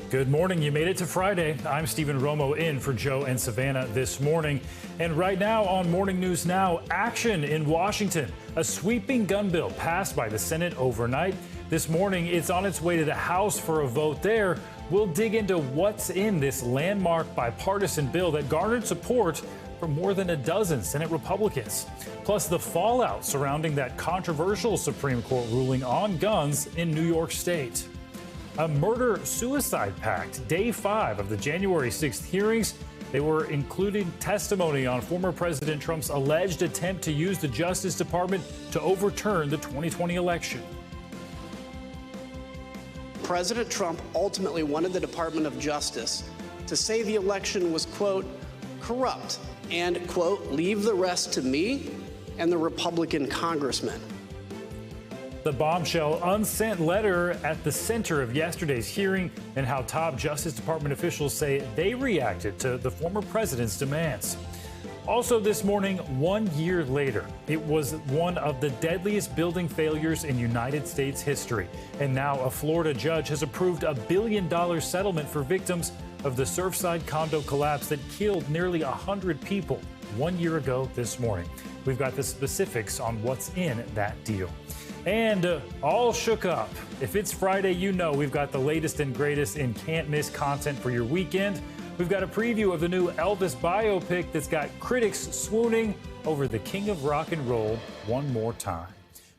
Good morning. You made it to Friday. I'm Stephen Romo in for Joe and Savannah this morning. And right now on Morning News Now, action in Washington. A sweeping gun bill passed by the Senate overnight. This morning, it's on its way to the House for a vote there. We'll dig into what's in this landmark bipartisan bill that garnered support from more than a dozen Senate Republicans. Plus the fallout surrounding that controversial Supreme Court ruling on guns in New York State. A murder-suicide pact, day 5 of the January 6th hearings. They were including testimony on former President Trump's alleged attempt to use the Justice Department to overturn the 2020 election. President Trump ultimately wanted the Department of Justice to say the election was, quote, corrupt and, quote, leave the rest to me and the Republican congressmen. The bombshell unsent letter at the center of yesterday's hearing and how top Justice Department officials say they reacted to the former president's demands. Also this morning, 1 year later, it was one of the deadliest building failures in United States history. And now a Florida judge has approved a $1 billion settlement for victims of the Surfside condo collapse that killed nearly 100 people 1 year ago this morning. We've got the specifics on what's in that deal. And all shook up. If it's Friday, you know we've got the latest and greatest in can't-miss content for your weekend. We've got a preview of the new Elvis biopic that's got critics swooning over the king of rock and roll one more time.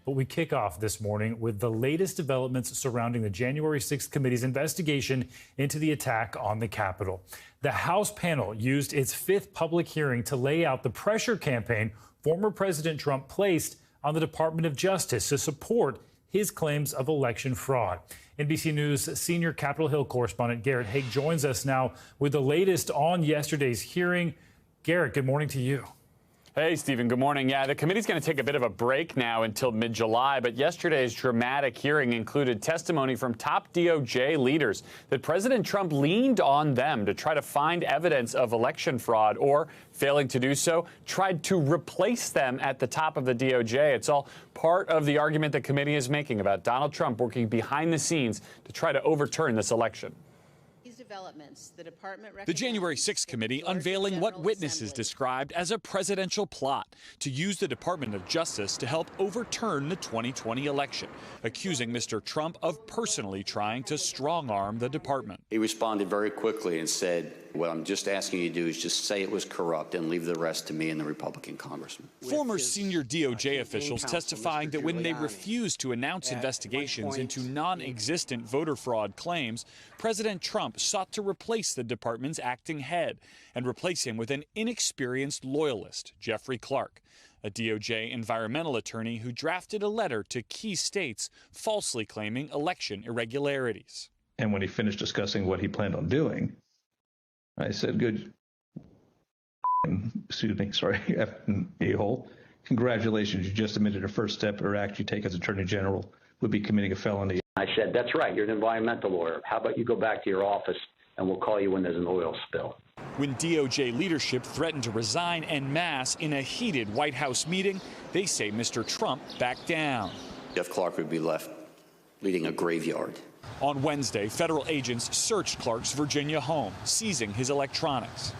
But we kick off this morning with the latest developments surrounding the January 6th committee's investigation into the attack on the Capitol. The House panel used its 5th public hearing to lay out the pressure campaign former President Trump placed on the Department of Justice to support his claims of election fraud. NBC News senior Capitol Hill correspondent Garrett Haig joins us now with the latest on yesterday's hearing. Garrett, good morning to you. Hey, Stephen, good morning. Yeah, the committee's going to take a bit of a break now until mid-July, but yesterday's dramatic hearing included testimony from top DOJ leaders that President Trump leaned on them to try to find evidence of election fraud or, failing to do so, tried to replace them at the top of the DOJ. It's all part of the argument the committee is making about Donald Trump working behind the scenes to try to overturn this election. The January 6th committee unveiling what witnesses described as a presidential plot to use the Department of Justice to help overturn the 2020 election, accusing Mr. Trump of personally trying to strong-arm the department. He responded very quickly and said, what I'm just asking you to do is just say it was corrupt and leave the rest to me and the Republican congressman. Former senior DOJ officials testifying that when they refused to announce investigations into non-existent voter fraud claims, President Trump sought to replace the department's acting head and replace him with an inexperienced loyalist, Jeffrey Clark, a DOJ environmental attorney who drafted a letter to key states falsely claiming election irregularities. And when he finished discussing what he planned on doing, I said, good, a-hole. Congratulations, you just admitted a first step or act you take as Attorney General would be committing a felony. I said, that's right, you're an environmental lawyer. How about you go back to your office and we'll call you when there's an oil spill. When DOJ leadership threatened to resign en masse in a heated White House meeting, they say Mr. Trump backed down. Jeff Clark would be left leading a graveyard. On Wednesday, federal agents searched Clark's Virginia home, seizing his electronics.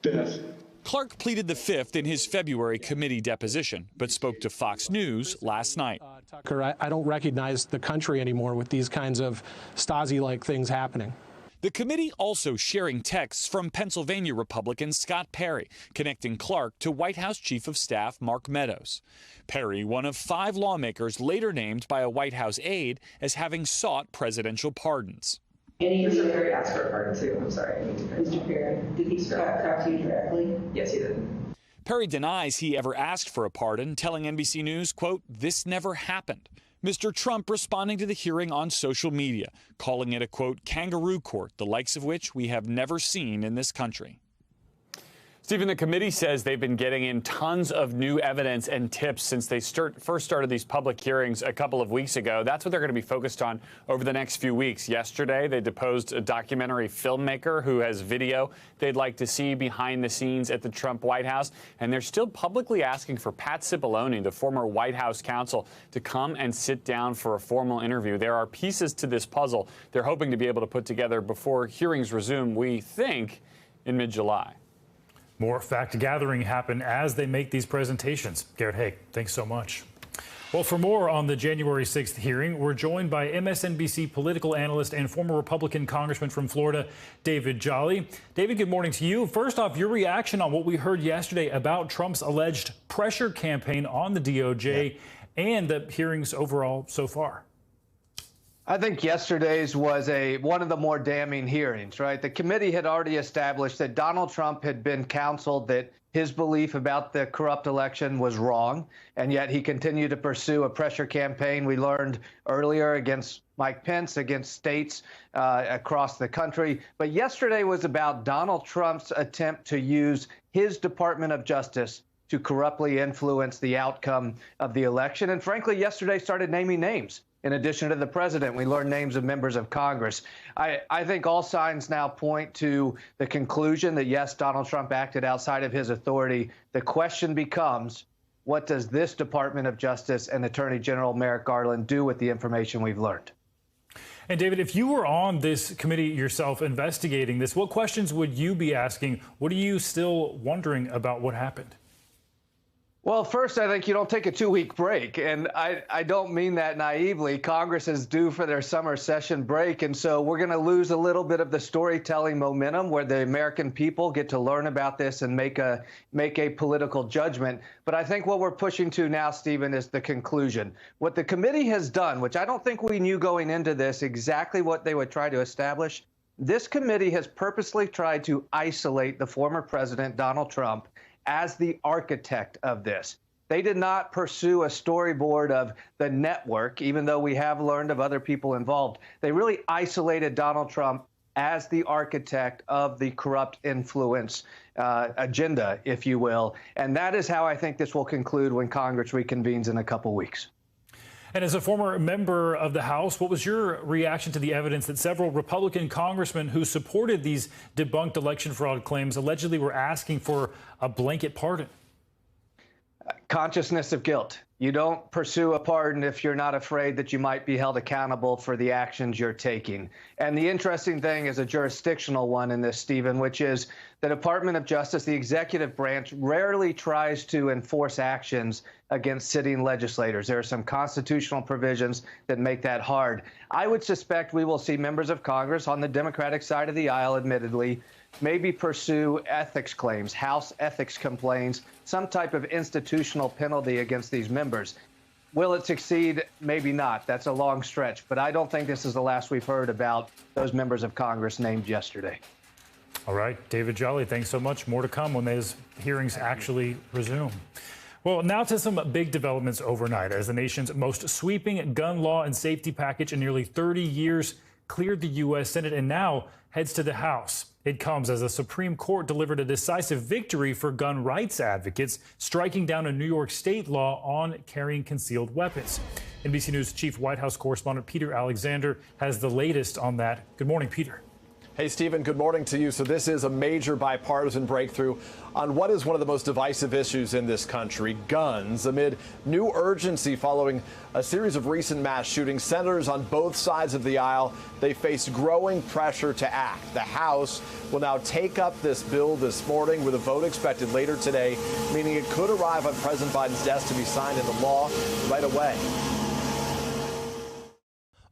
Death. Clark pleaded the fifth in his February committee deposition, but spoke to Fox News last night. Tucker, I don't recognize the country anymore with these kinds of Stasi-like things happening. The committee also sharing texts from Pennsylvania Republican Scott Perry, connecting Clark to White House Chief of Staff Mark Meadows. Perry, one of 5 lawmakers later named by a White House aide as having sought presidential pardons. Mr. Perry asked for a pardon too. I'm sorry. Mr. Perry, did he talk to you directly? Yes, he did. Perry denies he ever asked for a pardon, telling NBC News, quote, "This never happened." Mr. Trump responding to the hearing on social media, calling it a, quote, kangaroo court, the likes of which we have never seen in this country. Stephen, the committee says they've been getting in tons of new evidence and tips since they first started these public hearings a couple of weeks ago. That's what they're going to be focused on over the next few weeks. Yesterday, they deposed a documentary filmmaker who has video they'd like to see behind the scenes at the Trump White House. And they're still publicly asking for Pat Cipollone, the former White House counsel, to come and sit down for a formal interview. There are pieces to this puzzle they're hoping to be able to put together before hearings resume, we think, in mid-July. More fact-gathering happen as they make these presentations. Garrett Haig, thanks so much. Well, for more on the January 6th hearing, we're joined by MSNBC political analyst and former Republican congressman from Florida, David Jolly. David, good morning to you. First off, your reaction on what we heard yesterday about Trump's alleged pressure campaign on the DOJ and the hearings overall so far. I think yesterday's was one of the more damning hearings, right? The committee had already established that Donald Trump had been counseled that his belief about the corrupt election was wrong, and yet he continued to pursue a pressure campaign we learned earlier against Mike Pence, against states across the country. But yesterday was about Donald Trump's attempt to use his Department of Justice to corruptly influence the outcome of the election. And frankly, yesterday started naming names. In addition to the president, we learned names of members of Congress. I think all signs now point to the conclusion that, yes, Donald Trump acted outside of his authority. The question becomes, what does this Department of Justice and Attorney General Merrick Garland do with the information we've learned? And David, if you were on this committee yourself investigating this, what questions would you be asking? What are you still wondering about what happened? Well, first, I think you don't take a 2-week break, and I don't mean that naively. Congress is due for their summer session break, and so we're going to lose a little bit of the storytelling momentum where the American people get to learn about this and make a political judgment. But I think what we're pushing to now, Stephen, is the conclusion. What the committee has done, which I don't think we knew going into this exactly what they would try to establish, this committee has purposely tried to isolate the former president, Donald Trump, as the architect of this. They did not pursue a storyboard of the network, even though we have learned of other people involved. They really isolated Donald Trump as the architect of the corrupt influence agenda, if you will. And that is how I think this will conclude when Congress reconvenes in a couple weeks. And as a former member of the House, what was your reaction to the evidence that several Republican congressmen who supported these debunked election fraud claims allegedly were asking for a blanket pardon? Consciousness of guilt. You don't pursue a pardon if you're not afraid that you might be held accountable for the actions you're taking. And the interesting thing is a jurisdictional one in this, Stephen, which is the Department of Justice, the executive branch, rarely tries to enforce actions against sitting legislators. There are some constitutional provisions that make that hard. I would suspect we will see members of Congress on the Democratic side of the aisle, admittedly, maybe pursue ethics claims, House ethics complaints, some type of institutional penalty against these members. Will it succeed? Maybe not. That's a long stretch. But I don't think this is the last we've heard about those members of Congress named yesterday. All right, David Jolly, thanks so much. More to come when those hearings actually resume. Well, now to some big developments overnight as the nation's most sweeping gun law and safety package in nearly 30 years cleared the U.S. Senate and now heads to the House. It comes as the Supreme Court delivered a decisive victory for gun rights advocates, striking down a New York state law on carrying concealed weapons. NBC News Chief White House correspondent Peter Alexander has the latest on that. Good morning, Peter. Hey, Stephen, good morning to you. So this is a major bipartisan breakthrough on what is one of the most divisive issues in this country, guns, amid new urgency following a series of recent mass shootings. Senators on both sides of the aisle, they face growing pressure to act. The House will now take up this bill this morning with a vote expected later today, meaning it could arrive on President Biden's desk to be signed into law right away.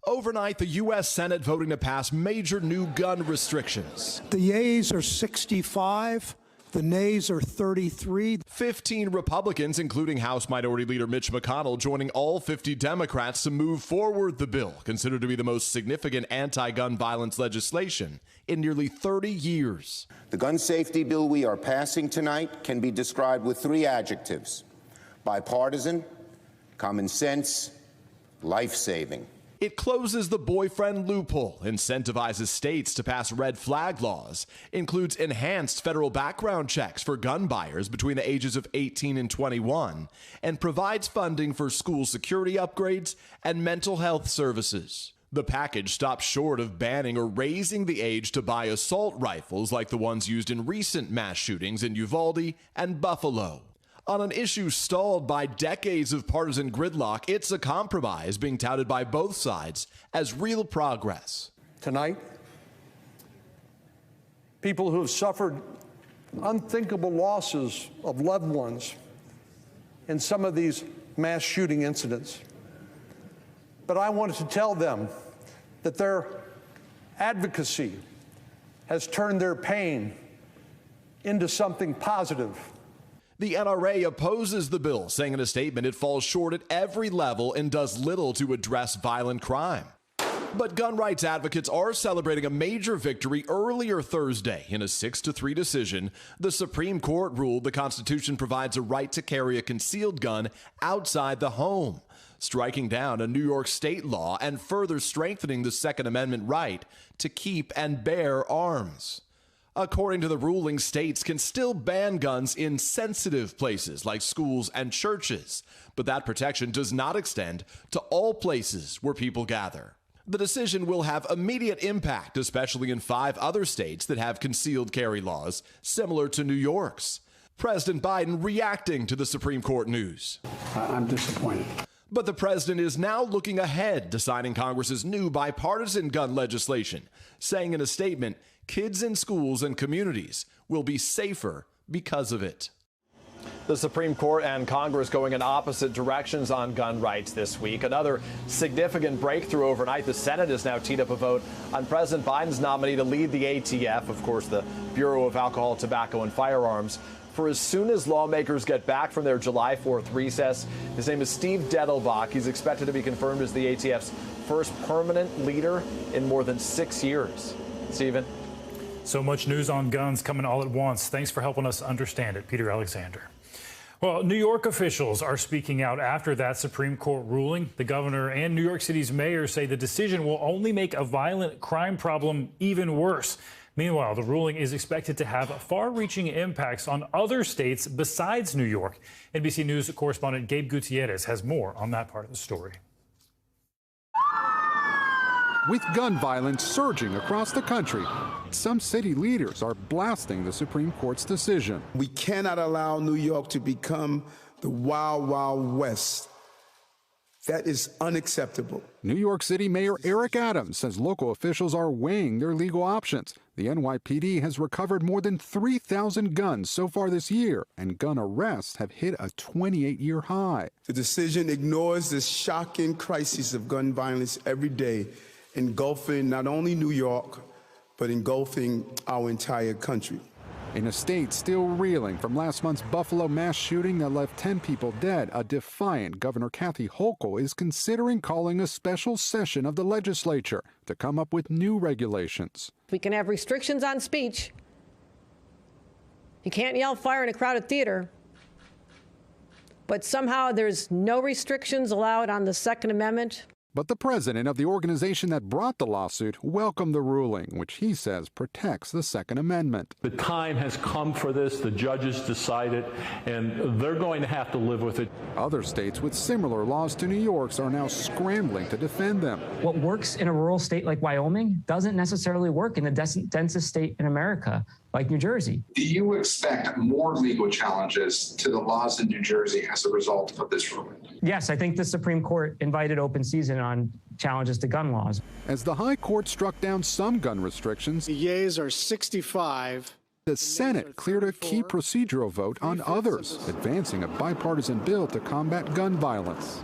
Overnight, the U.S. Senate voting to pass major new gun restrictions. The yeas are 65. The nays are 33. 15 Republicans, including House Minority Leader Mitch McConnell, joining all 50 Democrats to move forward the bill, considered to be the most significant anti-gun violence legislation in nearly 30 years. The gun safety bill we are passing tonight can be described with 3 adjectives: bipartisan, common sense, life-saving. It closes the boyfriend loophole, incentivizes states to pass red flag laws, includes enhanced federal background checks for gun buyers between the ages of 18 and 21, and provides funding for school security upgrades and mental health services. The package stops short of banning or raising the age to buy assault rifles like the ones used in recent mass shootings in Uvalde and Buffalo. On an issue stalled by decades of partisan gridlock, it's a compromise being touted by both sides as real progress. Tonight, people who have suffered unthinkable losses of loved ones in some of these mass shooting incidents. But I wanted to tell them that their advocacy has turned their pain into something positive. The NRA opposes the bill, saying in a statement it falls short at every level and does little to address violent crime. But gun rights advocates are celebrating a major victory. Earlier Thursday, in a 6-3 decision, the Supreme Court ruled the Constitution provides a right to carry a concealed gun outside the home, striking down a New York state law and further strengthening the Second Amendment right to keep and bear arms. According to the ruling, states can still ban guns in sensitive places like schools and churches, but that protection does not extend to all places where people gather. The decision will have immediate impact, especially in 5 other states that have concealed carry laws similar to New York's. President Biden reacting to the Supreme Court news. I'm disappointed. But the president is now looking ahead to signing Congress's new bipartisan gun legislation, saying in a statement, kids in schools and communities will be safer because of it. The Supreme Court and Congress going in opposite directions on gun rights this week. Another significant breakthrough overnight. The Senate has now teed up a vote on President Biden's nominee to lead the ATF, of course, the Bureau of Alcohol, Tobacco, and Firearms, for as soon as lawmakers get back from their July 4th recess. His name is Steve Dettelbach. He's expected to be confirmed as the ATF's first permanent leader in more than 6 years. Stephen? So much news on guns coming all at once. Thanks for helping us understand it, Peter Alexander. Well, New York officials are speaking out after that Supreme Court ruling. The governor and New York City's mayor say the decision will only make a violent crime problem even worse. Meanwhile, the ruling is expected to have far-reaching impacts on other states besides New York. NBC News correspondent Gabe Gutierrez has more on that part of the story. With gun violence surging across the country, some city leaders are blasting the Supreme Court's decision. We cannot allow New York to become the Wild Wild West. That is unacceptable. New York City Mayor Eric Adams says local officials are weighing their legal options. The NYPD has recovered more than 3,000 guns so far this year, and gun arrests have hit a 28-year high. The decision ignores the shocking crisis of gun violence every day, engulfing not only New York, but engulfing our entire country. In a state still reeling from last month's Buffalo mass shooting that left 10 people dead, a defiant Governor Kathy Hochul is considering calling a special session of the legislature to come up with new regulations. We can have restrictions on speech. You can't yell fire in a crowded theater. But somehow there's no restrictions allowed on the Second Amendment. But the president of the organization that brought the lawsuit welcomed the ruling, which he says protects the Second Amendment. The time has come for this. The judges decided, and they're going to have to live with it. Other states with similar laws to New York's are now scrambling to defend them. What works in a rural state like Wyoming doesn't necessarily work in the densest state in America, like New Jersey. Do you expect more legal challenges to the laws in New Jersey as a result of this ruling? Yes, I think the Supreme Court invited open season on challenges to gun laws. As the High Court struck down some gun restrictions, the yeas are 65. The Senate cleared a key procedural vote on others, advancing a bipartisan bill to combat gun violence.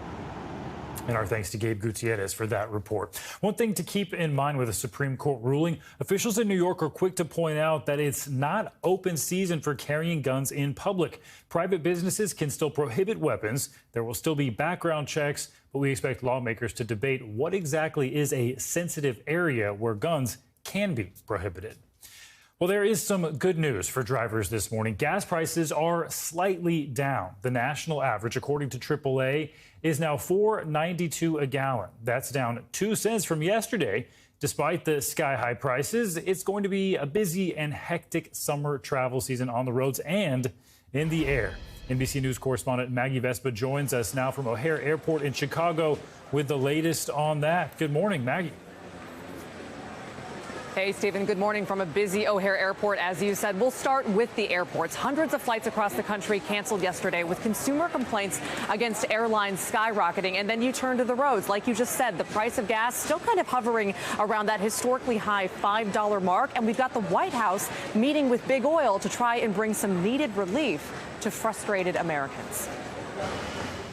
And our thanks to Gabe Gutierrez for that report. One thing to keep in mind with a Supreme Court ruling, officials in New York are quick to point out that it's not open season for carrying guns in public. Private businesses can still prohibit weapons. There will still be background checks, but we expect lawmakers to debate what exactly is a sensitive area where guns can be prohibited. Well, there is some good news for drivers this morning. Gas prices are slightly down. The national average, according to AAA, is now $4.92 a gallon. That's down 2 cents from yesterday. Despite the sky-high prices, it's going to be a busy and hectic summer travel season on the roads and in the air. NBC News correspondent Maggie Vespa joins us now from O'Hare Airport in Chicago with the latest on that. Good morning, Maggie. Hey, Stephen, good morning from a busy O'Hare Airport. As you said, we'll start with the airports. Hundreds of flights across the country canceled yesterday with consumer complaints against airlines skyrocketing. And then you turn to the roads. Like you just said, the price of gas still kind of hovering around that historically high $5 mark. And we've got the White House meeting with Big Oil to try and bring some needed relief to frustrated Americans.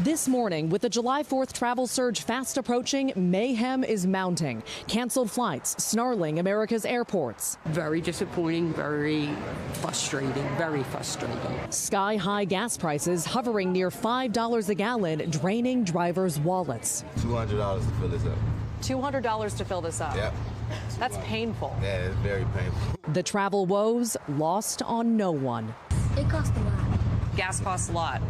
This morning, with the July 4th travel surge fast approaching, mayhem is mounting. Canceled flights snarling America's airports. Very disappointing, very frustrating, very frustrating. Sky-high gas prices hovering near $5 a gallon, draining drivers' wallets. $200 to fill this up. $200 to fill this up. Yep. That's painful. Yeah, it's very painful. The travel woes lost on no one. It costs a lot. Gas costs a lot.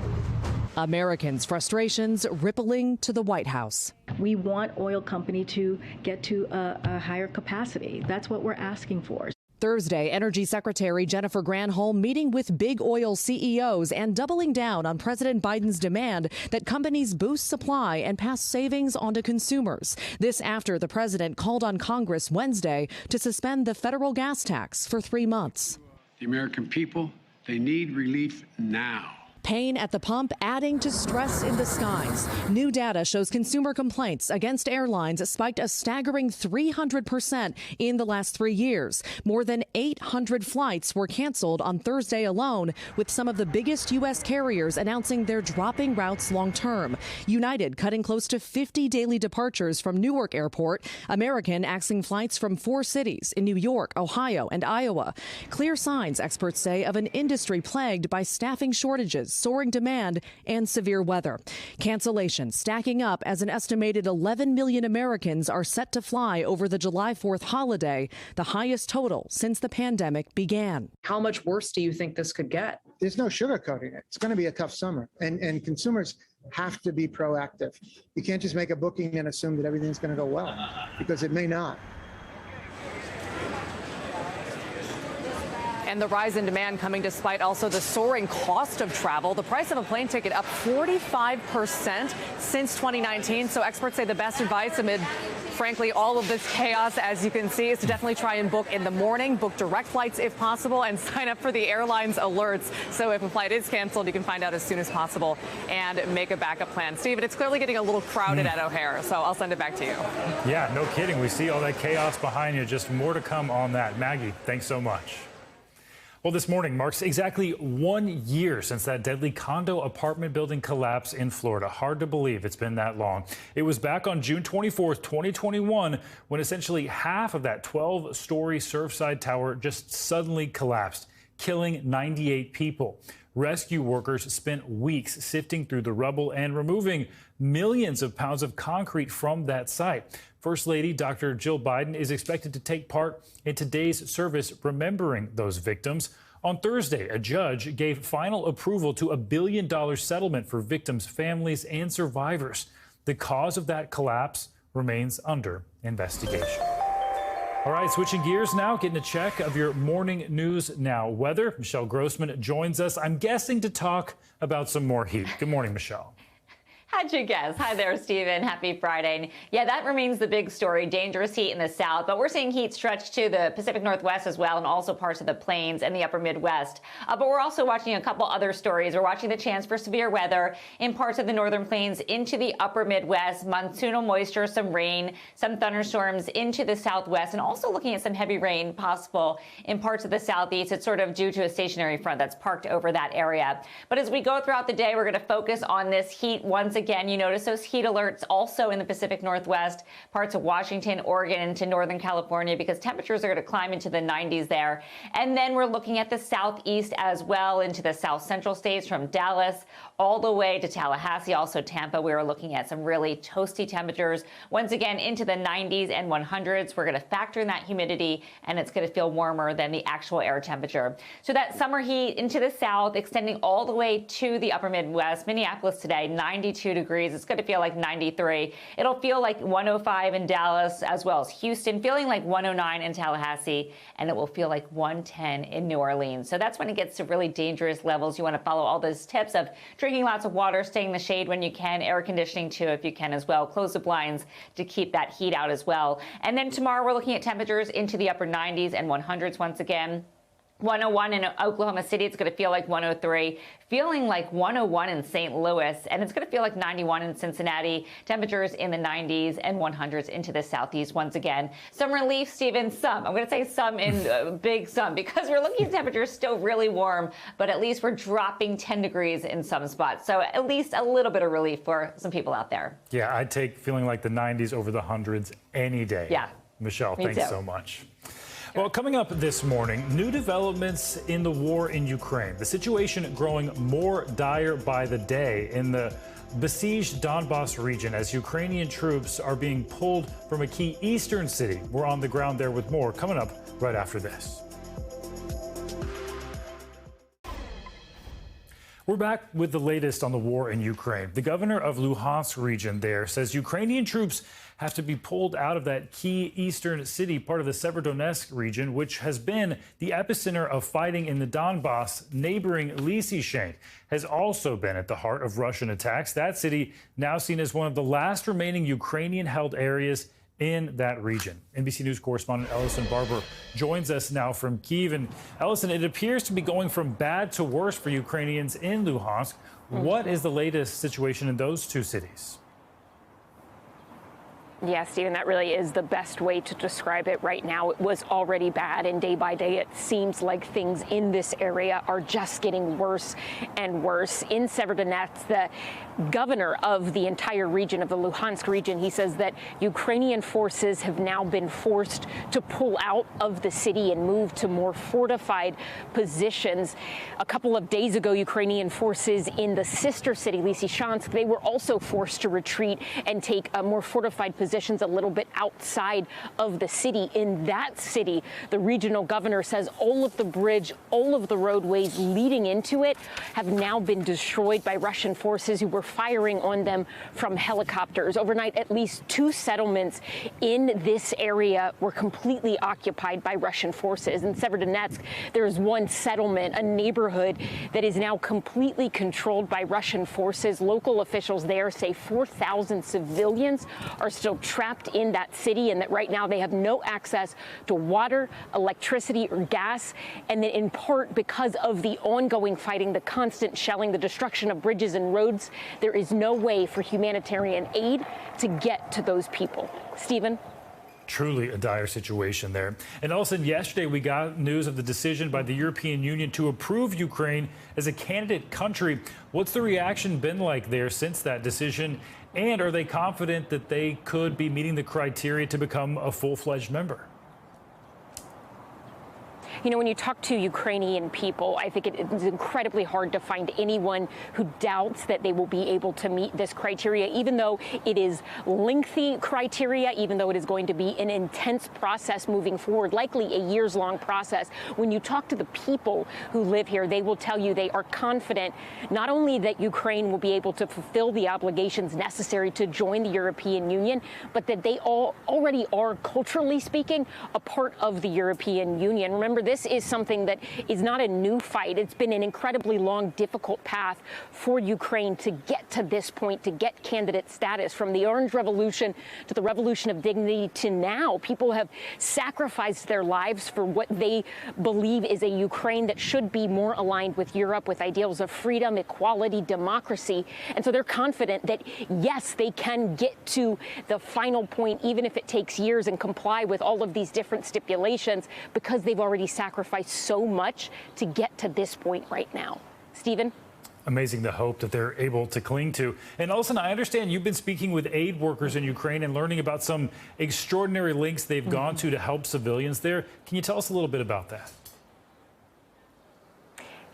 Americans' frustrations rippling to the White House. We want oil company to get to a higher capacity. That's what we're asking for. Thursday, Energy Secretary Jennifer Granholm meeting with big oil CEOs and doubling down on President Biden's demand that companies boost supply and pass savings on to consumers. This after the president called on Congress Wednesday to suspend the federal gas tax for 3 months. The American people, they need relief now. Pain at the pump adding to stress in the skies. New data shows consumer complaints against airlines spiked a staggering 300% in the last 3 years. More than 800 flights were canceled on Thursday alone, with some of the biggest U.S. carriers announcing they're dropping routes long term. United cutting close to 50 daily departures from Newark Airport. American axing flights from 4 cities in New York, Ohio, and Iowa. Clear signs, experts say, of an industry plagued by staffing shortages, soaring demand, and severe weather. Cancellations stacking up as an estimated 11 million Americans are set to fly over the July 4th holiday, the highest total since the pandemic began. How much worse do you think this could get? There's no sugarcoating it. It's going to be a tough summer, and consumers have to be proactive. You can't just make a booking and assume that everything's going to go well, because it may not. And the rise in demand coming despite also the soaring cost of travel. The price of a plane ticket up 45% since 2019. So experts say the best advice amid, frankly, all of this chaos, as you can see, is to definitely try and book in the morning, book direct flights if possible, and sign up for the airline's alerts. So if a flight is canceled, you can find out as soon as possible and make a backup plan. Stephen, it's clearly getting a little crowded at O'Hare, so I'll send it back to you. Yeah, no kidding. We see all that chaos behind you. Just more to come on that. Maggie, thanks so much. Well, this morning marks exactly 1 year since that deadly condo apartment building collapse in Florida. Hard to believe it's been that long. It was back on June 24th, 2021, when essentially half of that 12-story Surfside tower just suddenly collapsed, killing 98 people. Rescue workers spent weeks sifting through the rubble and removing millions of pounds of concrete from that site. First Lady Dr. Jill Biden is expected to take part in today's service remembering those victims. On Thursday, a judge gave final approval to a $1 billion settlement for victims' families and survivors. The cause of that collapse remains under investigation. All right, switching gears now, getting a check of your morning news now weather. Michelle Grossman joins us, I'm guessing, to talk about some more heat. Good morning, Michelle. How'd you guess? Hi there, Stephen. Happy Friday. And yeah, that remains the big story. Dangerous heat in the south, but we're seeing heat stretch to the Pacific Northwest as well, and also parts of the plains and the upper Midwest. But we're also watching a couple other stories. We're watching the chance for severe weather in parts of the northern plains into the upper Midwest, monsoonal moisture, some rain, some thunderstorms into the southwest, and also looking at some heavy rain possible in parts of the southeast. It's sort of due to a stationary front that's parked over that area. But as we go throughout the day, we're going to focus on this heat once once again. You notice those heat alerts also in the Pacific Northwest, parts of Washington, Oregon, into Northern California, because temperatures are going to climb into the 90s there. And then we're looking at the southeast as well, into the south central states from Dallas all the way to Tallahassee, also Tampa. We are looking at some really toasty temperatures. Once again, into the 90s and 100s. We're going to factor in that humidity, and it's going to feel warmer than the actual air temperature. So that summer heat into the south, extending all the way to the upper Midwest. Minneapolis today, 92 degrees. It's going to feel like 93. It'll feel like 105 in Dallas, as well as Houston, feeling like 109 in Tallahassee, and it will feel like 110 in New Orleans. So that's when it gets to really dangerous levels. You want to follow all those tips of drinking lots of water, staying in the shade when you can, air conditioning too if you can as well. Close the blinds to keep that heat out as well. And then tomorrow we're looking at temperatures into the upper 90s and 100s once again. 101 in Oklahoma City, it's going to feel like 103, feeling like 101 in St. Louis, and it's going to feel like 91 in Cincinnati, temperatures in the 90s and 100s into the southeast once again. Some relief, Stephen, some. I'm going to say some in big some, because we're looking at temperatures still really warm, but at least we're dropping 10 degrees in some spots. So at least a little bit of relief for some people out there. Yeah, I'd take feeling like the 90s over the hundreds any day. Yeah. Michelle, thanks so much. Well, coming up this morning, new developments in the war in Ukraine. The situation growing more dire by the day in the besieged Donbas region as Ukrainian troops are being pulled from a key eastern city. We're on the ground there with more coming up right after this. We're back with the latest on the war in Ukraine. The governor of Luhansk region there says Ukrainian troops have to be pulled out of that key eastern city, part of the Severodonetsk region, which has been the epicenter of fighting in the Donbas. Neighboring Lysychansk has also been at the heart of Russian attacks. That city now seen as one of the last remaining Ukrainian-held areas in that region. NBC News correspondent Ellison Barber joins us now from Kyiv. And Ellison, it appears to be going from bad to worse for Ukrainians in Luhansk. What is the latest situation in those two cities? Yeah, Stephen, that really is the best way to describe it right now. It was already bad, and day by day it seems like things in this area are just getting worse and worse. In Severodonetsk, the governor of the entire region, of the Luhansk region, he says that Ukrainian forces have now been forced to pull out of the city and move to more fortified positions. A couple of days ago, Ukrainian forces in the sister city, Lysychansk, they were also forced to retreat and take a more fortified positions a little bit outside of the city. In that city, the regional governor says all of the bridge, all of the roadways leading into it have now been destroyed by Russian forces who were firing on them from helicopters. Overnight, at least 2 settlements in this area were completely occupied by Russian forces. In Severodonetsk, there is one settlement, a neighborhood that is now completely controlled by Russian forces. Local officials there say 4,000 civilians are still trapped in that city, and that right now they have no access to water, electricity, or gas. And then in part because of the ongoing fighting, the constant shelling, the destruction of bridges and roads, there is no way for humanitarian aid to get to those people. Stephen? Truly a dire situation there. And also yesterday we got news of the decision by the European Union to approve Ukraine as a candidate country. What's the reaction been like there since that decision? And are they confident that they could be meeting the criteria to become a full-fledged member? You know, when you talk to Ukrainian people, I think it is incredibly hard to find anyone who doubts that they will be able to meet this criteria, even though it is lengthy criteria, even though it is going to be an intense process moving forward, likely a years-long process. When you talk to the people who live here, they will tell you they are confident not only that Ukraine will be able to fulfill the obligations necessary to join the European Union, but that they already are, culturally speaking, a part of the European Union. Remember, this is something that is not a new fight. It's been an incredibly long, difficult path for Ukraine to get to this point, to get candidate status. From the Orange Revolution to the Revolution of Dignity to now, people have sacrificed their lives for what they believe is a Ukraine that should be more aligned with Europe, with ideals of freedom, equality, democracy. And so they're confident that, yes, they can get to the final point, even if it takes years, and comply with all of these different stipulations, because they've already sacrificed so much to get to this point right now. Stephen? Amazing the hope that they're able to cling to. And Ellison, I understand you've been speaking with aid workers in Ukraine and learning about some extraordinary lengths they've gone to help civilians there. Can you tell us a little bit about that?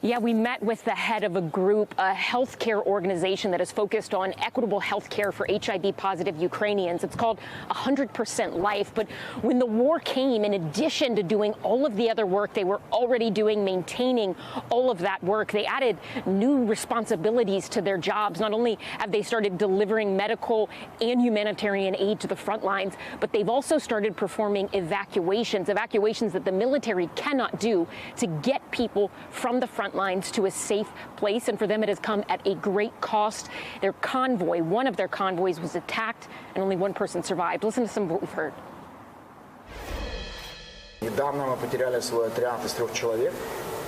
Yeah, we met with the head of a group, a healthcare organization that is focused on equitable health care for HIV-positive Ukrainians. It's called 100% Life. But when the war came, in addition to doing all of the other work they were already doing, maintaining all of that work, they added new responsibilities to their jobs. Not only have they started delivering medical and humanitarian aid to the front lines, but they've also started performing evacuations that the military cannot do to get people from the front lines to a safe place, and for them it has come at a great cost. Their convoy, one of their convoys, was attacked and only one person survived. Listen to some of what we've heard.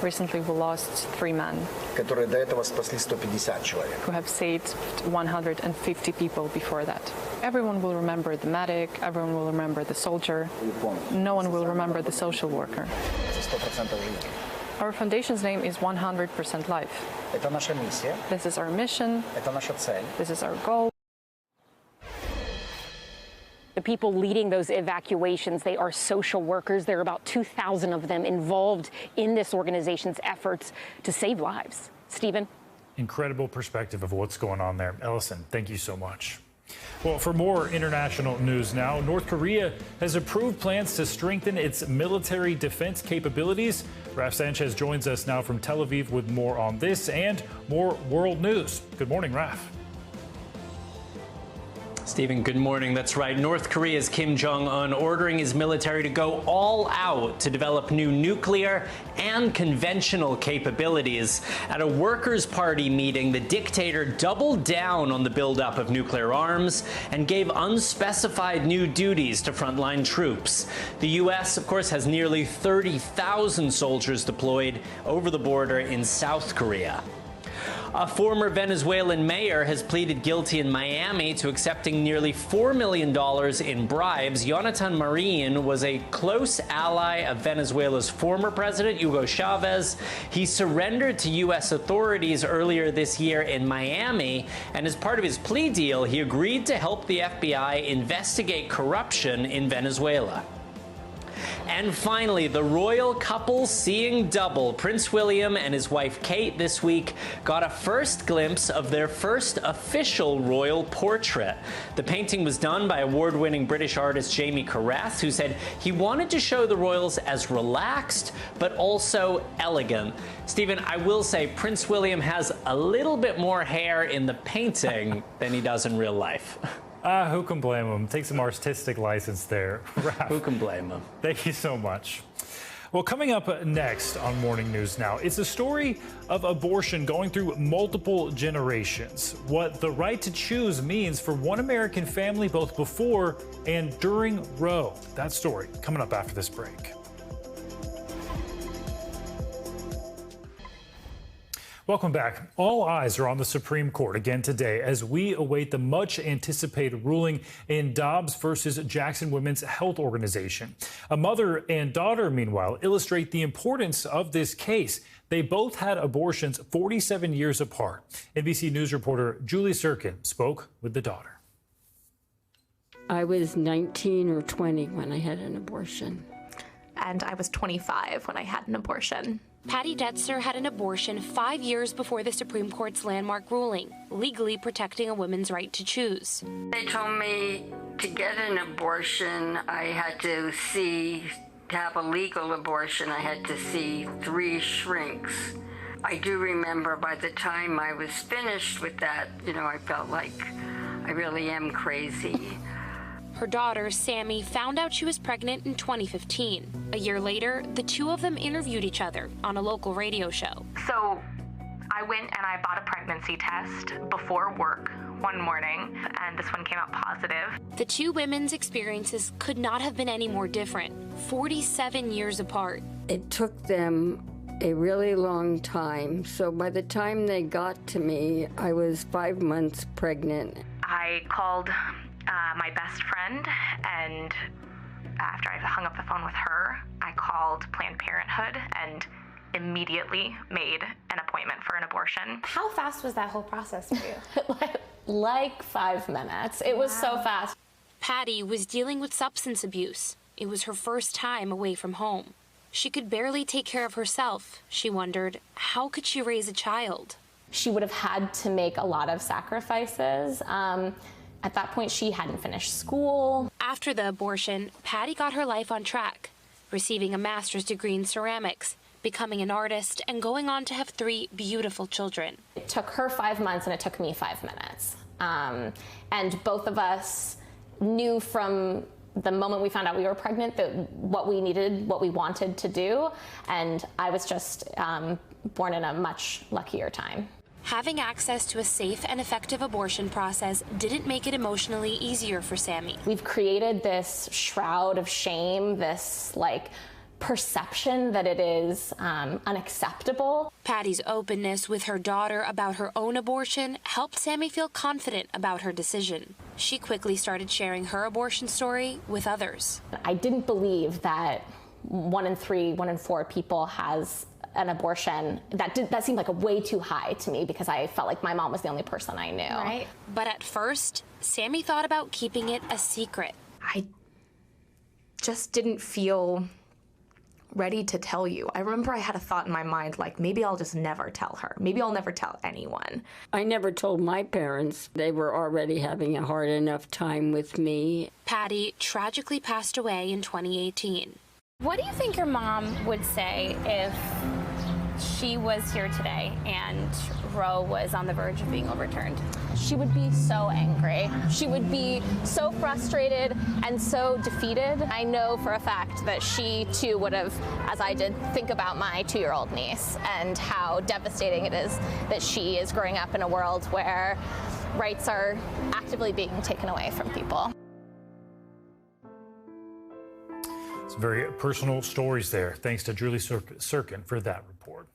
Recently we lost 3 men who have saved 150 people before that. Everyone will remember the medic, everyone will remember the soldier, no one will remember the social worker. Our foundation's name is 100% Life. This is our mission. This is our goal. The people leading those evacuations, they are social workers. There are about 2,000 of them involved in this organization's efforts to save lives. Stephen? Incredible perspective of what's going on there. Ellison, thank you so much. Well, for more international news now, North Korea has approved plans to strengthen its military defense capabilities. Raf Sanchez joins us now from Tel Aviv with more on this and more world news. Good morning, Raf. Stephen, good morning. That's right. North Korea's Kim Jong-un ordering his military to go all out to develop new nuclear and conventional capabilities. At a Workers' Party meeting, the dictator doubled down on the buildup of nuclear arms and gave unspecified new duties to frontline troops. The U.S., of course, has nearly 30,000 soldiers deployed over the border in South Korea. A former Venezuelan mayor has pleaded guilty in Miami to accepting nearly $4 million in bribes. Jonathan Marin was a close ally of Venezuela's former president, Hugo Chavez. He surrendered to U.S. authorities earlier this year in Miami, and as part of his plea deal, he agreed to help the FBI investigate corruption in Venezuela. And finally, the royal couple seeing double. Prince William and his wife Kate this week got a first glimpse of their first official royal portrait. The painting was done by award-winning British artist Jamie Carruth, who said he wanted to show the royals as relaxed but also elegant. Stephen, I will say Prince William has a little bit more hair in the painting than he does in real life. Who can blame him? Take some artistic license there. Raf, who can blame him? Thank you so much. Well, coming up next on Morning News Now, it's a story of abortion going through multiple generations. What the right to choose means for one American family both before and during Roe. That story coming up after this break. Welcome back. All eyes are on the Supreme Court again today as we await the much anticipated ruling in Dobbs versus Jackson Women's Health Organization. A mother and daughter, meanwhile, illustrate the importance of this case. They both had abortions 47 years apart. NBC News reporter Julie Sirkin spoke with the daughter. I was 19 or 20 when I had an abortion. And I was 25 when I had an abortion. Patty Detzer had an abortion 5 years before the Supreme Court's landmark ruling, legally protecting a woman's right to choose. They told me to get an abortion, I had to have a legal abortion, I had to see 3 shrinks. I do remember by the time I was finished with that, I felt like I really am crazy. Her daughter, Sammy, found out she was pregnant in 2015. A year later, the two of them interviewed each other on a local radio show. So I went and I bought a pregnancy test before work one morning, and this one came out positive. The two women's experiences could not have been any more different, 47 years apart. It took them a really long time, so by the time they got to me, I was 5 months pregnant. I called my best friend, and after I hung up the phone with her, I called Planned Parenthood and immediately made an appointment appointment for an abortion. How fast was that whole process for you? Like 5 minutes. It was so fast. Patty was dealing with substance abuse. It was her first time away from home. She could barely take care of herself. She wondered, how could she raise a child? She would have had to make a lot of sacrifices. At that point, she hadn't finished school. After the abortion, Patty got her life on track, receiving a master's degree in ceramics, becoming an artist, and going on to have 3 beautiful children. It took her 5 months and it took me 5 minutes. And both of us knew from the moment we found out we were pregnant that what we needed, what we wanted to do. And I was just born in a much luckier time. Having access to a safe and effective abortion process didn't make it emotionally easier for Sammy. We've created this shroud of shame, this perception that it is unacceptable. Patty's openness with her daughter about her own abortion helped Sammy feel confident about her decision. She quickly started sharing her abortion story with others. I didn't believe that 1 in 3, 1 in 4 people has an abortion. That seemed like a way too high to me because I felt like my mom was the only person I knew. Right. But at first, Sammy thought about keeping it a secret. I just didn't feel ready to tell you. I remember I had a thought in my mind, like, maybe I'll just never tell her. Maybe I'll never tell anyone. I never told my parents. They were already having a hard enough time with me. Patty tragically passed away in 2018. What do you think your mom would say if she was here today and Roe was on the verge of being overturned? She would be so angry. She would be so frustrated and so defeated. I know for a fact that she too would have, as I did, think about my 2-year-old niece and how devastating it is that she is growing up in a world where rights are actively being taken away from people. Some very personal stories there. Thanks to Julie Sirkin for that report.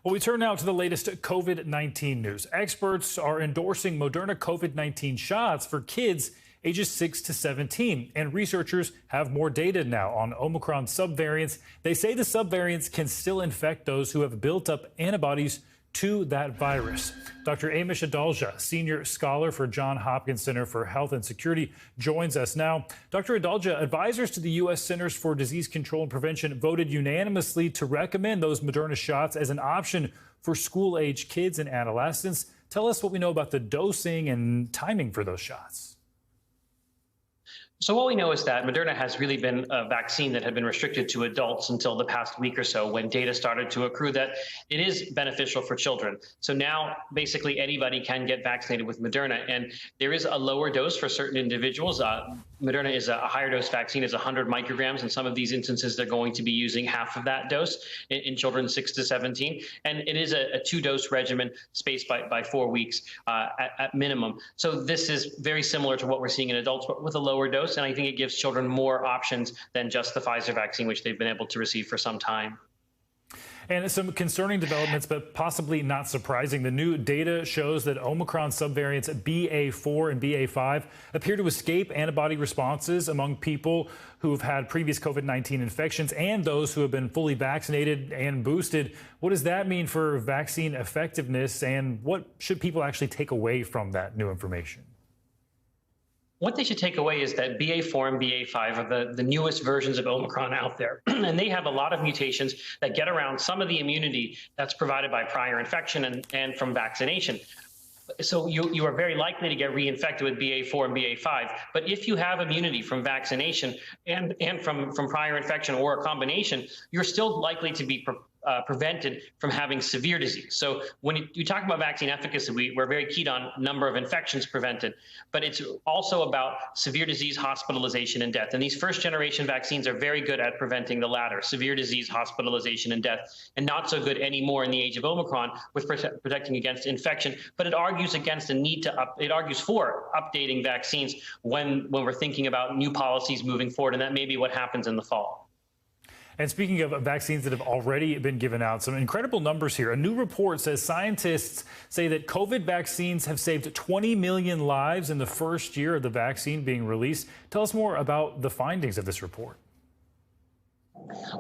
Well, we turn now to the latest COVID-19 news. Experts are endorsing Moderna COVID-19 shots for kids ages 6 to 17. And researchers have more data now on Omicron subvariants. They say the subvariants can still infect those who have built up antibodies to that virus. Dr. Amish Adalja, senior scholar for Johns Hopkins Center for Health and Security, joins us now. Dr. Adalja, advisors to the U.S. Centers for Disease Control and Prevention voted unanimously to recommend those Moderna shots as an option for school-age kids and adolescents. Tell us what we know about the dosing and timing for those shots. So what we know is that Moderna has really been a vaccine that had been restricted to adults until the past week or so, when data started to accrue that it is beneficial for children. So now basically anybody can get vaccinated with Moderna, and there is a lower dose for certain individuals. Moderna is a higher dose vaccine, is 100 micrograms. In some of these instances, they're going to be using half of that dose in children 6 to 17. And it is a 2-dose regimen spaced by 4 weeks at minimum. So this is very similar to what we're seeing in adults, but with a lower dose. And I think it gives children more options than just the Pfizer vaccine, which they've been able to receive for some time. And some concerning developments, but possibly not surprising. The new data shows that Omicron subvariants BA4 and BA5 appear to escape antibody responses among people who have had previous COVID-19 infections and those who have been fully vaccinated and boosted. What does that mean for vaccine effectiveness, and what should people actually take away from that new information? What they should take away is that BA4 and BA5 are the newest versions of Omicron out there. And they have a lot of mutations that get around some of the immunity that's provided by prior infection and from vaccination. So you are very likely to get reinfected with BA4 and BA5. But if you have immunity from vaccination and from prior infection or a combination, you're still likely to be prevented from having severe disease. So when you talk about vaccine efficacy, we're very keyed on number of infections prevented, but it's also about severe disease, hospitalization, and death. And these first-generation vaccines are very good at preventing the latter, severe disease, hospitalization, and death, and not so good anymore in the age of Omicron with protecting against infection. But it argues against a need it argues for updating vaccines when we're thinking about new policies moving forward, and that may be what happens in the fall. And speaking of vaccines that have already been given out, some incredible numbers here. A new report says scientists say that COVID vaccines have saved 20 million lives in the first year of the vaccine being released. Tell us more about the findings of this report.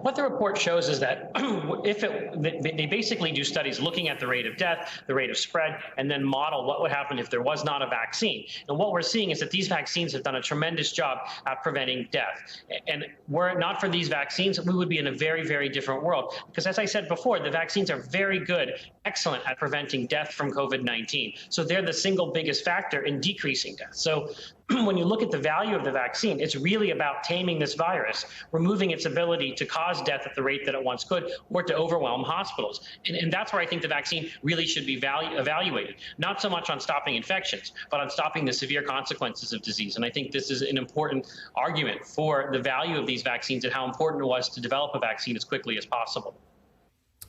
What the report shows is that they basically do studies looking at the rate of death, the rate of spread, and then model what would happen if there was not a vaccine. And what we're seeing is that these vaccines have done a tremendous job at preventing death. And were it not for these vaccines, we would be in a very, very different world. Because as I said before, the vaccines are very good, excellent at preventing death from COVID-19. So they're the single biggest factor in decreasing death. So when you look at the value of the vaccine, it's really about taming this virus, removing its ability to cause death at the rate that it once could, or to overwhelm hospitals. And that's where I think the vaccine really should be evaluated, not so much on stopping infections, but on stopping the severe consequences of disease. And I think this is an important argument for the value of these vaccines and how important it was to develop a vaccine as quickly as possible.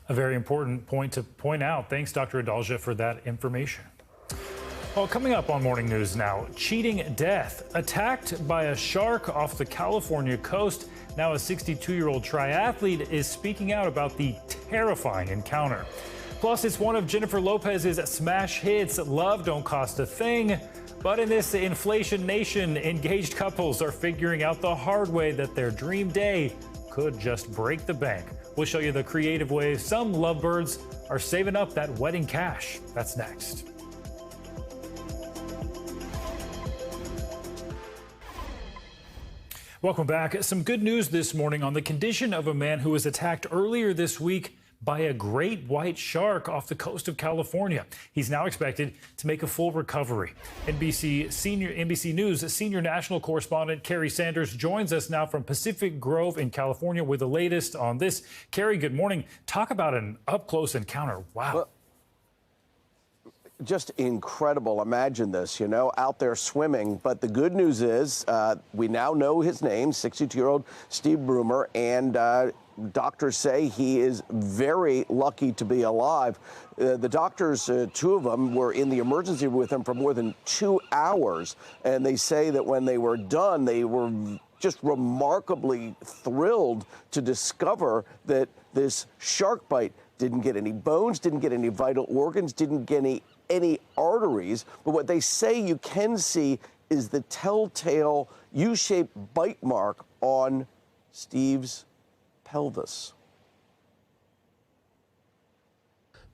A very important point to point out. Thanks, Dr. Adalja, for that information. Well, coming up on Morning News now, cheating death. Attacked by a shark off the California coast. Now a 62-year-old triathlete is speaking out about the terrifying encounter. Plus, it's one of Jennifer Lopez's smash hits, Love Don't Cost a Thing. But in this inflation nation, engaged couples are figuring out the hard way that their dream day could just break the bank. We'll show you the creative ways some lovebirds are saving up that wedding cash. That's next. Welcome back. Some good news this morning on the condition of a man who was attacked earlier this week by a great white shark off the coast of California. He's now expected to make a full recovery. NBC News senior national correspondent Carrie Sanders joins us now from Pacific Grove in California with the latest on this. Carrie, good morning. Talk about an up-close encounter. Wow. Well, just incredible. Imagine this, you know, out there swimming. But the good news is we now know his name, 62-year-old Steve Broomer, and doctors say he is very lucky to be alive. The doctors, two of them, were in the emergency room with him for more than 2 hours. And they say that when they were done, they were just remarkably thrilled to discover that this shark bite didn't get any bones, didn't get any vital organs, didn't get any arteries. But what they say you can see is the telltale U-shaped bite mark on Steve's pelvis.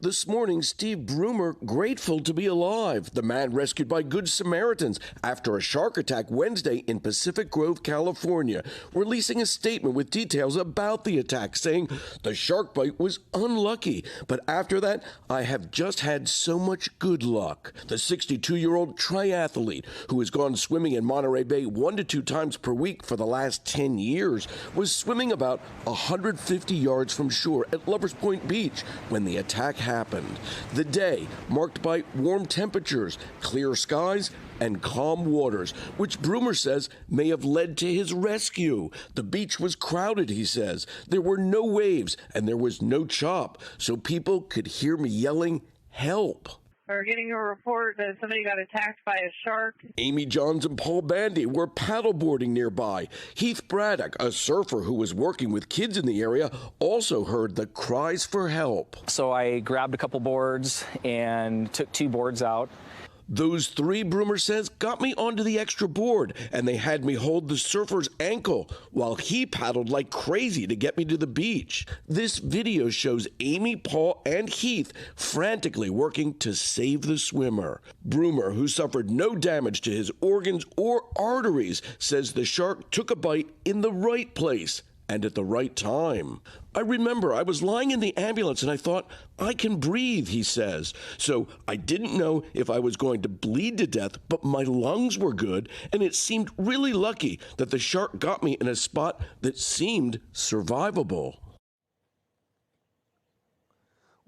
This morning, Steve Broomer grateful to be alive. The man rescued by Good Samaritans after a shark attack Wednesday in Pacific Grove, California, releasing a statement with details about the attack, saying, "The shark bite was unlucky, but after that, I have just had so much good luck." The 62-year-old triathlete, who has gone swimming in Monterey Bay 1 to 2 times per week for the last 10 years, was swimming about 150 yards from shore at Lovers Point Beach when the attack happened. The day marked by warm temperatures, clear skies, and calm waters, which Broomer says may have led to his rescue. The beach was crowded, he says. There were no waves and there was no chop, so people could hear me yelling, "Help." We're getting a report that somebody got attacked by a shark. Amy Johns and Paul Bandy were paddleboarding nearby. Heath Braddock, a surfer who was working with kids in the area, also heard the cries for help. So I grabbed a couple boards and took 2 boards out. Those 3, Broomer says, got me onto the extra board, and they had me hold the surfer's ankle while he paddled like crazy to get me to the beach. This video shows Amy, Paul, and Heath frantically working to save the swimmer. Broomer, who suffered no damage to his organs or arteries, says the shark took a bite in the right place and at the right time. "I remember I was lying in the ambulance and I thought, I can breathe," he says. "So I didn't know if I was going to bleed to death, but my lungs were good, and it seemed really lucky that the shark got me in a spot that seemed survivable."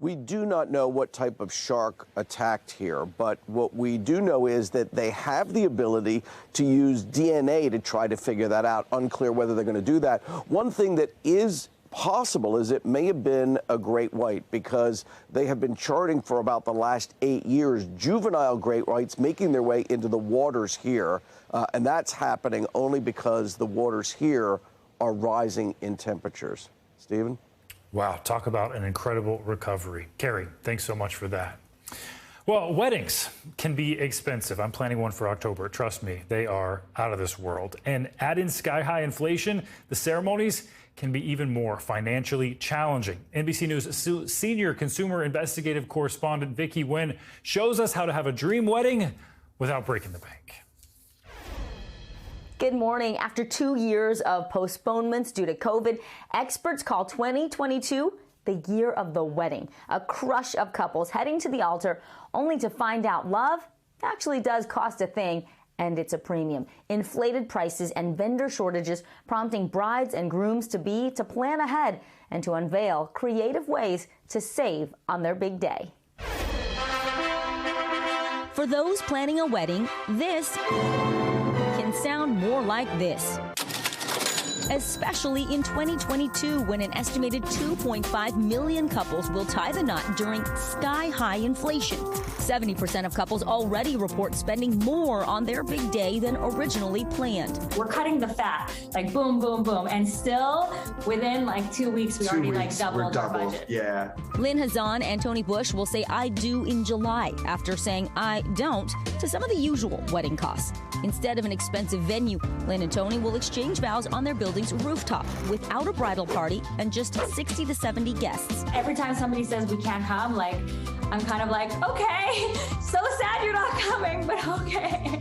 We do not know what type of shark attacked here, but what we do know is that they have the ability to use DNA to try to figure that out. Unclear whether they're going to do that. One thing that is possible is it may have been a great white, because they have been charting for about the last 8 years juvenile great whites making their way into the waters here, and that's happening only because the waters here are rising in temperatures. Stephen? Wow, talk about an incredible recovery. Carrie, thanks so much for that. Well, weddings can be expensive. I'm planning one for October. Trust me, they are out of this world. And add in sky-high inflation, the ceremonies can be even more financially challenging. NBC News senior consumer investigative correspondent Vicki Nguyen shows us how to have a dream wedding without breaking the bank. Good morning. After 2 years of postponements due to COVID, experts call 2022 the year of the wedding. A crush of couples heading to the altar only to find out love actually does cost a thing, and it's a premium. Inflated prices and vendor shortages prompting brides and grooms-to-be to plan ahead and to unveil creative ways to save on their big day. For those planning a wedding, this can sound more like this. Especially in 2022, when an estimated 2.5 million couples will tie the knot during sky-high inflation. 70% of couples already report spending more on their big day than originally planned. We're cutting the fat, like boom, boom, boom, and still within like 2 weeks, we already like doubled our budget. Yeah. Lynn Hazan and Tony Bush will say I do in July after saying I don't to some of the usual wedding costs. Instead of an expensive venue, Lynn and Tony will exchange vows on their building's rooftop without a bridal party and just 60 to 70 guests. Every time somebody says we can't come, like, I'm kind of like, okay, so sad you're not coming, but okay.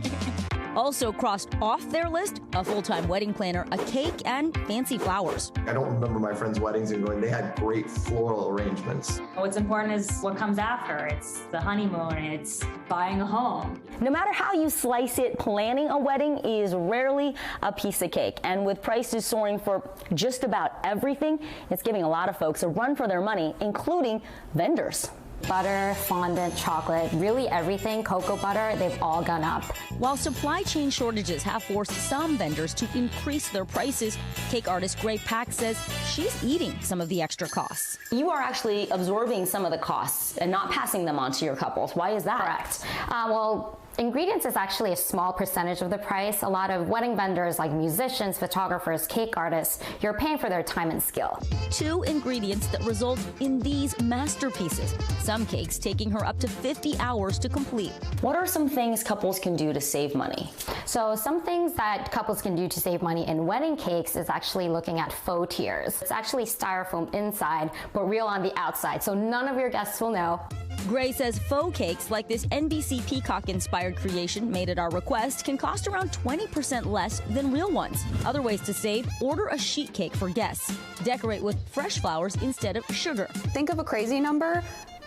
Also crossed off their list, a full-time wedding planner, a cake, and fancy flowers. I don't remember my friends' weddings and going, they had great floral arrangements. What's important is what comes after. It's the honeymoon, it's buying a home. No matter how you slice it, planning a wedding is rarely a piece of cake. And with prices soaring for just about everything, it's giving a lot of folks a run for their money, including vendors. Butter, fondant, chocolate, really everything, cocoa butter, they've all gone up. While supply chain shortages have forced some vendors to increase their prices, cake artist Gray Pack says she's eating some of the extra costs. You are actually absorbing some of the costs and not passing them on to your couples. Why is that? Correct. Well, ingredients is actually a small percentage of the price. A lot of wedding vendors like musicians, photographers, cake artists, you're paying for their time and skill. 2 ingredients that result in these masterpieces. Some cakes taking her up to 50 hours to complete. What are some things couples can do to save money? So some things that couples can do to save money in wedding cakes is actually looking at faux tiers. It's actually styrofoam inside, but real on the outside, so none of your guests will know. Gray says faux cakes like this NBC Peacock-inspired creation made at our request can cost around 20% less than real ones. Other ways to save: order a sheet cake for guests. Decorate with fresh flowers instead of sugar. Think of a crazy number,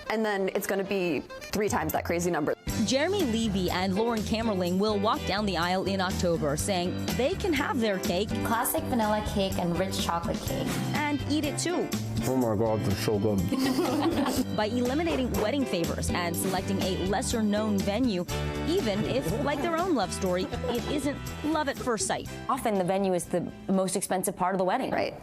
and then it's going to be 3 times that crazy number. Jeremy Levy and Lauren Kammerling will walk down the aisle in October, saying they can have their cake, classic vanilla cake and rich chocolate cake, and eat it too. Oh my God, it's so good. By eliminating wedding favors and selecting a lesser-known venue, even if, like their own love story, it isn't love at first sight. Often the venue is the most expensive part of the wedding. Right.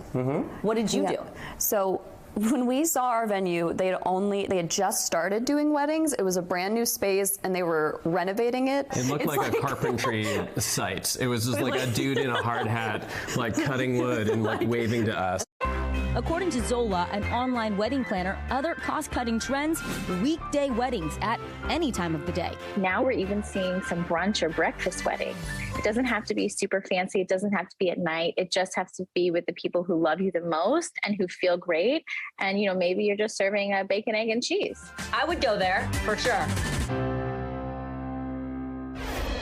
What did you do? So when we saw our venue, they had just started doing weddings. It was a brand new space, and they were renovating it. It looked like a carpentry site. It was just like a dude in a hard hat, like cutting wood and like waving to us. According to Zola, an online wedding planner, other cost-cutting trends: weekday weddings at any time of the day. Now we're even seeing some brunch or breakfast weddings. It doesn't have to be super fancy. It doesn't have to be at night. It just has to be with the people who love you the most and who feel great. And, you know, maybe you're just serving a bacon, egg, and cheese. I would go there for sure.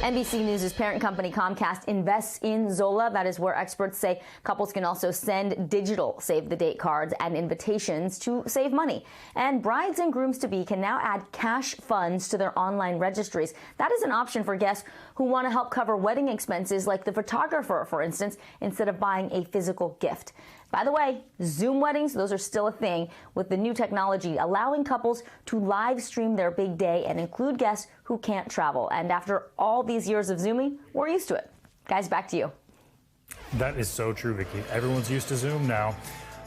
NBC News' parent company Comcast invests in Zola. That is where experts say couples can also send digital save-the-date cards and invitations to save money. And brides and grooms-to-be can now add cash funds to their online registries. That is an option for guests who want to help cover wedding expenses, like the photographer, for instance, instead of buying a physical gift. By the way, Zoom weddings, those are still a thing, with the new technology allowing couples to live stream their big day and include guests who can't travel. And after all these years of Zooming, we're used to it. Guys, back to you. That is so true, Vicki. Everyone's used to Zoom now.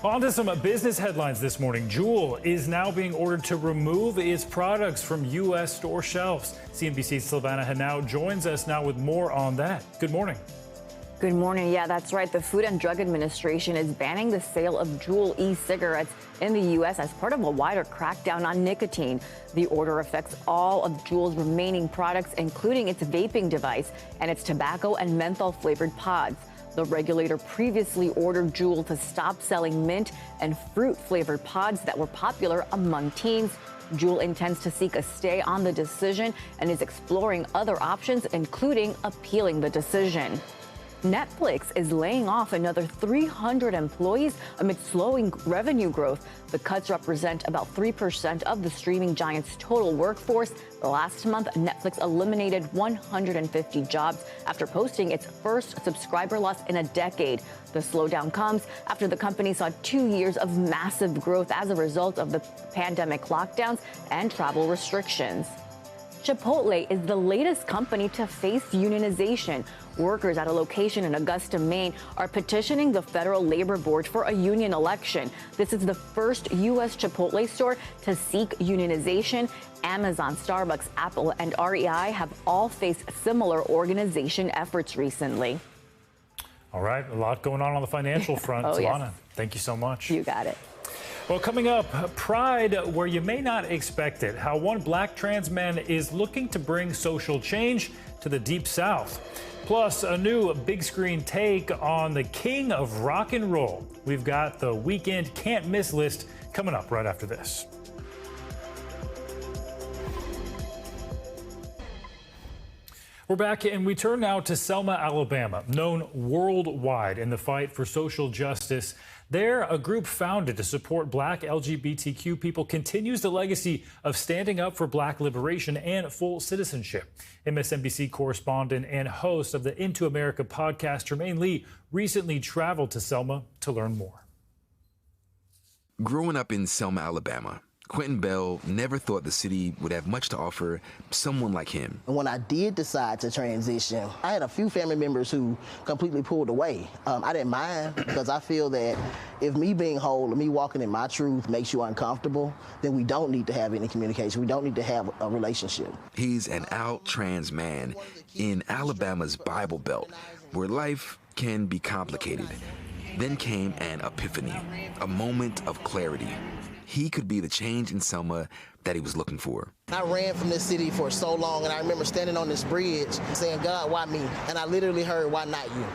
On to some business headlines this morning. Juul is now being ordered to remove its products from U.S. store shelves. CNBC's Silvana Henao joins us now with more on that. Good morning. Good morning. Yeah, that's right. The Food and Drug Administration is banning the sale of Juul e-cigarettes in the U.S. as part of a wider crackdown on nicotine. The order affects all of Juul's remaining products, including its vaping device and its tobacco and menthol-flavored pods. The regulator previously ordered Juul to stop selling mint and fruit-flavored pods that were popular among teens. Juul intends to seek a stay on the decision and is exploring other options, including appealing the decision. Netflix is laying off another 300 employees amid slowing revenue growth. The cuts represent about 3% of the streaming giant's total workforce. Last month, Netflix eliminated 150 jobs after posting its first subscriber loss in a decade. The slowdown comes after the company saw 2 years of massive growth as a result of the pandemic lockdowns and travel restrictions. Chipotle is the latest company to face unionization. Workers at a location in Augusta, Maine, are petitioning the Federal Labor Board for a union election. This is the first U.S. Chipotle store to seek unionization. Amazon, Starbucks, Apple, and REI have all faced similar organization efforts recently. All right, a lot going on the financial front. Oh, Selma, yes. Thank you so much. You got it. Well, coming up, Pride where you may not expect it. How one black trans man is looking to bring social change to the Deep South. Plus, a new big screen take on the king of rock and roll. We've got the weekend can't miss list coming up right after this. We're back and we turn now to Selma, Alabama, known worldwide in the fight for social justice. There, a group founded to support black LGBTQ people continues the legacy of standing up for black liberation and full citizenship. MSNBC correspondent and host of the Into America podcast, Tremaine Lee, recently traveled to Selma to learn more. Growing up in Selma, Alabama, Quentin Bell never thought the city would have much to offer someone like him. When I did decide to transition, I had a few family members who completely pulled away. I didn't mind because I feel that if me being whole or me walking in my truth makes you uncomfortable, then we don't need to have any communication. We don't need to have a relationship. He's an out trans man in Alabama's Bible Belt, where life can be complicated. Then came an epiphany, a moment of clarity. He could be the change in Selma that he was looking for. I ran from this city for so long, and I remember standing on this bridge saying, God, why me? And I literally heard, why not you?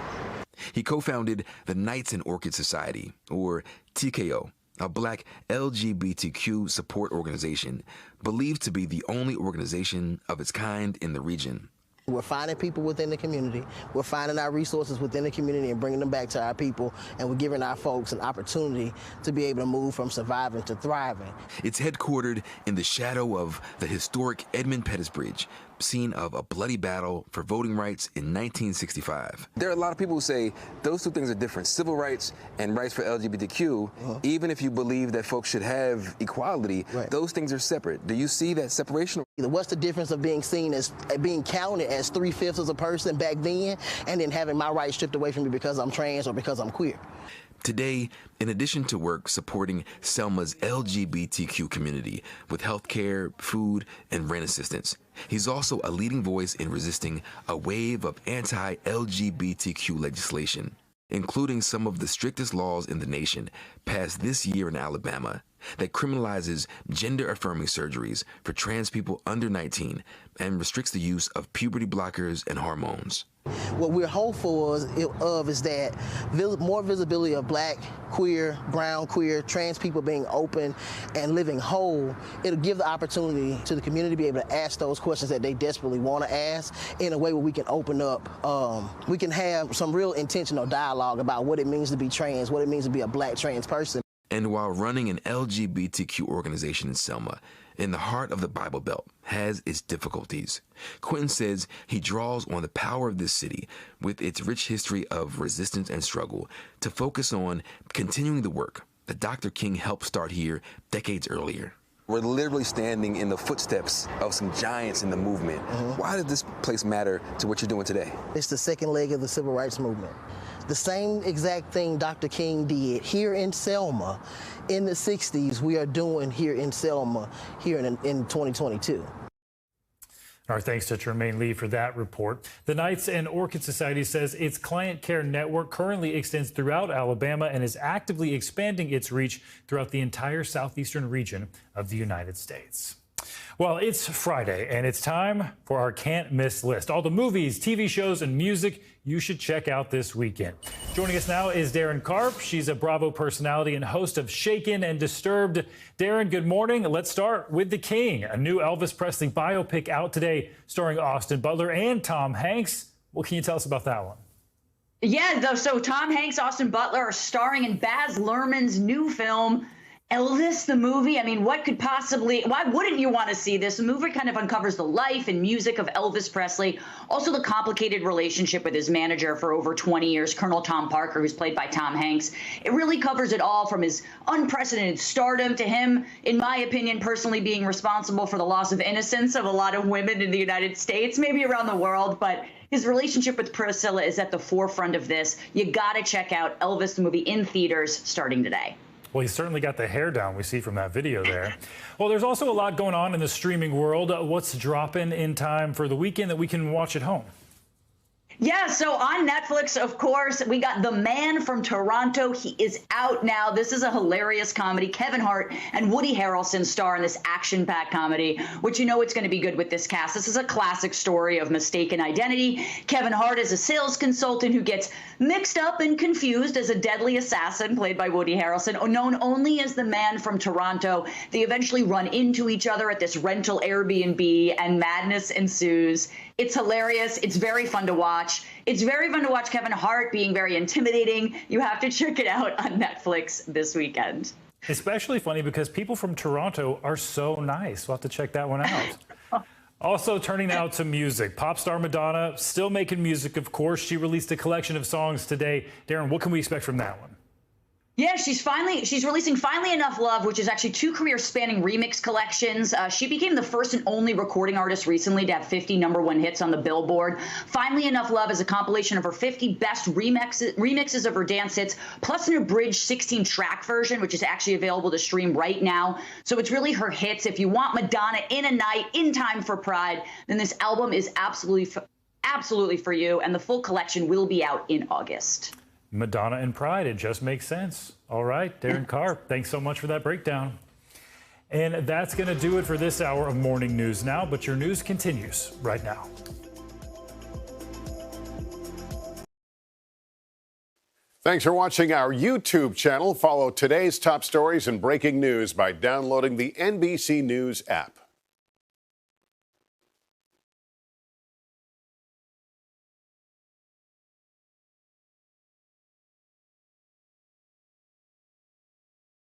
He co-founded the Knights and Orchid Society, or TKO, a black LGBTQ support organization, believed to be the only organization of its kind in the region. We're finding people within the community. We're finding our resources within the community and bringing them back to our people. And we're giving our folks an opportunity to be able to move from surviving to thriving. It's headquartered in the shadow of the historic Edmund Pettus Bridge, scene of a bloody battle for voting rights in 1965. There are a lot of people who say those two things are different, civil rights and rights for LGBTQ. Even if you believe that folks should have equality, those things are separate. Do you see that separation? What's the difference of being seen as being counted as 3/5 of a person back then and then having my rights stripped away from me because I'm trans or because I'm queer? Today, in addition to work supporting Selma's LGBTQ community with healthcare, food, and rent assistance, he's also a leading voice in resisting a wave of anti-LGBTQ legislation, including some of the strictest laws in the nation passed this year in Alabama that criminalizes gender-affirming surgeries for trans people under 19 and restricts the use of puberty blockers and hormones. What we're hopeful of is that more visibility of black, queer, brown, queer, trans people being open and living whole. It'll give the opportunity to the community to be able to ask those questions that they desperately want to ask in a way where we can open up. We can have some real intentional dialogue about what it means to be trans, what it means to be a black trans person. And while running an LGBTQ organization in Selma, in the heart of the Bible Belt, has its difficulties. Quentin says he draws on the power of this city, with its rich history of resistance and struggle, to focus on continuing the work that Dr. King helped start here decades earlier. We're literally standing in the footsteps of some giants in the movement. Why does this place matter to what you're doing today? It's the second leg of the civil rights movement. The same exact thing Dr. King did here in Selma in the 60s, we are doing here in Selma here in 2022. Our thanks to Tremaine Lee for that report. The Knights and Orchid Society says its client care network currently extends throughout Alabama and is actively expanding its reach throughout the entire southeastern region of the United States. Well, it's Friday, and it's time for our can't miss list. All the movies, TV shows, and music you should check out this weekend. Joining us now is Darren Karp. She's a Bravo personality and host of Shaken and Disturbed. Darren, good morning. Let's start with The King, a new Elvis Presley biopic out today starring Austin Butler and Tom Hanks. What can you tell us about that one? Yeah, so Tom Hanks, Austin Butler are starring in Baz Luhrmann's new film, Elvis, the movie. I mean, why wouldn't you want to see this? The movie kind of uncovers the life and music of Elvis Presley, also the complicated relationship with his manager for over 20 years, Colonel Tom Parker, who's played by Tom Hanks. It really covers it all, from his unprecedented stardom to him, in my opinion, personally being responsible for the loss of innocence of a lot of women in the United States, maybe around the world, but his relationship with Priscilla is at the forefront of this. You got to check out Elvis, the movie, in theaters starting today. Well, he's certainly got the hair down we see from that video there. Well, there's also a lot going on in the streaming world. What's dropping in time for the weekend that we can watch at home? Yeah, so on Netflix, of course, we got The Man from Toronto. He is out now. This is a hilarious comedy. Kevin Hart and Woody Harrelson star in this action-packed comedy, which you know it's going to be good with this cast. This is a classic story of mistaken identity. Kevin Hart is a sales consultant who gets mixed up and confused as a deadly assassin, played by Woody Harrelson, known only as The Man from Toronto. They eventually run into each other at this rental Airbnb, and madness ensues. It's hilarious. It's very fun to watch. It's very fun to watch Kevin Hart being very intimidating. You have to check it out on Netflix this weekend. Especially funny because people from Toronto are so nice. We'll have to check that one out. Also turning now to music. Pop star Madonna still making music, of course. She released a collection of songs today. Darren, what can we expect from that one? Yeah, she's releasing Finally Enough Love, which is actually 2 career-spanning remix collections. She became the first and only recording artist recently to have 50 #1 hits on the Billboard. Finally Enough Love is a compilation of her 50 best remixes of her dance hits, plus an abridged 16-track version, which is actually available to stream right now. So it's really her hits. If you want Madonna in a night, in time for Pride, then this album is absolutely for you, and the full collection will be out in August. Madonna and Pride, it just makes sense. All right, Darren Karp, thanks so much for that breakdown. And that's going to do it for this hour of Morning News Now, but your news continues right now. Thanks for watching our YouTube channel. Follow today's top stories and breaking news by downloading the NBC News app.